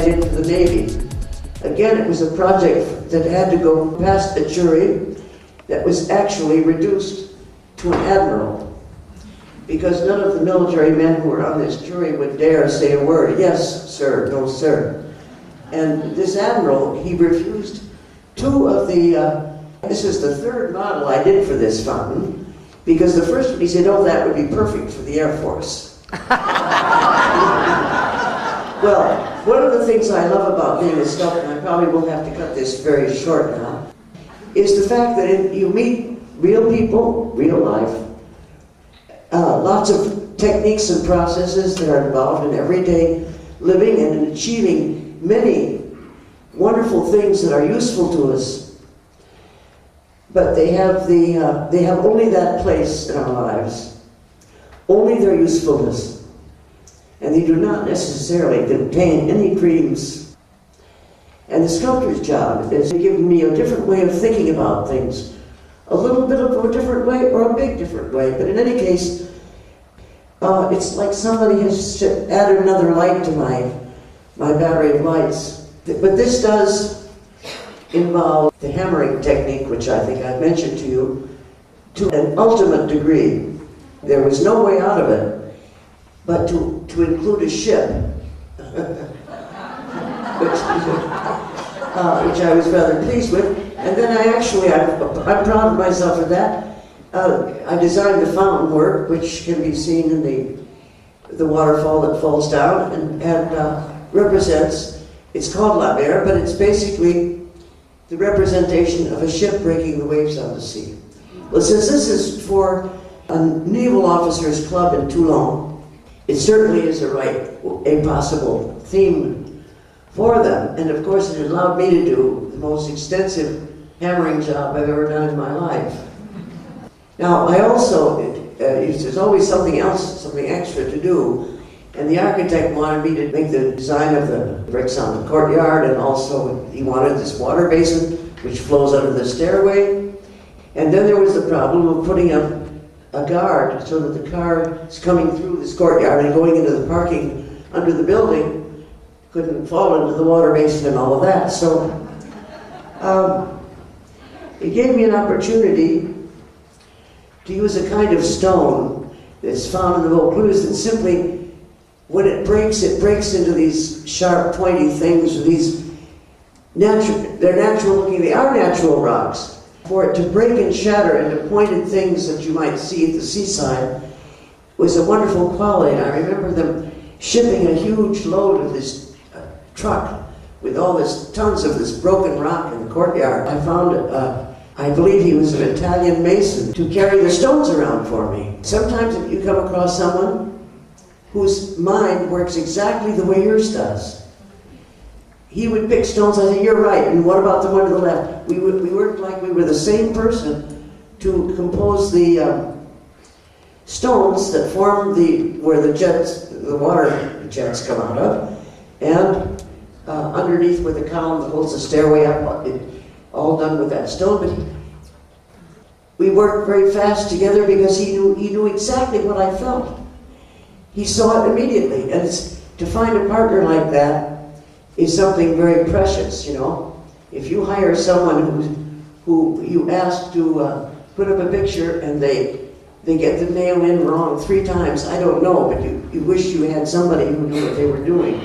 right into the Navy. Again, it was a project that had to go past a jury that was actually reduced to an admiral, because none of the military men who were on this jury would dare say a word. Yes, sir, no, sir. And this admiral, he refused two of the, this is the third model I did for this fountain, because the first one he said, oh, that would be perfect for the Air Force. Well, one of the things I love about being a sculptor, and I probably will have to cut this very short now, is the fact that you meet real people, real life, lots of techniques and processes that are involved in everyday living and in achieving many wonderful things that are useful to us. But they have only that place in our lives, only their usefulness. And they do not necessarily contain any dreams. And the sculptor's job is to give me a different way of thinking about things. A little bit of a different way or a big different way. But in any case, it's like somebody has added another light to my battery of lights. But this does involve the hammering technique, which I think I've mentioned to you, to an ultimate degree. There was no way out of it but to include a ship, which I was rather pleased with. And then I'm proud of myself for that. I designed the fountain work, which can be seen in the waterfall that falls down and represents, it's called La Mer, but it's basically the representation of a ship breaking the waves on the sea. Well, since this is for a naval officers club in Toulon, it certainly is a possible theme for them. And of course, it allowed me to do the most extensive hammering job I've ever done in my life. Now, I also, there's always something else, something extra to do. And the architect wanted me to make the design of the bricks on the courtyard, and also he wanted this water basin, which flows under the stairway. And then there was the problem of putting up a guard so that the car is coming through this courtyard and going into the parking under the building couldn't fall into the water basin and all of that. So it gave me an opportunity to use a kind of stone that's found in the Vaucluse that simply, when it breaks into these sharp, pointy things, or these they're natural looking, they are natural rocks. For it to break and shatter into pointed things that you might see at the seaside was a wonderful quality. And I remember them shipping a huge load of this truck with all this tons of this broken rock in the courtyard. I found, I believe he was an Italian mason, to carry the stones around for me. Sometimes if you come across someone whose mind works exactly the way yours does, he would pick stones. I said, you're right, and what about the one to the left? We worked like we were the same person to compose the stones that form where the water jets come out of, and underneath where the column that holds the stairway up, all done with that stone. But we worked very fast together because he knew exactly what I felt. He saw it immediately, and to find a partner like that is something very precious, you know. If you hire someone who you ask to put up a picture and they get the nail in wrong 3 times, I don't know, but you wish you had somebody who knew what they were doing.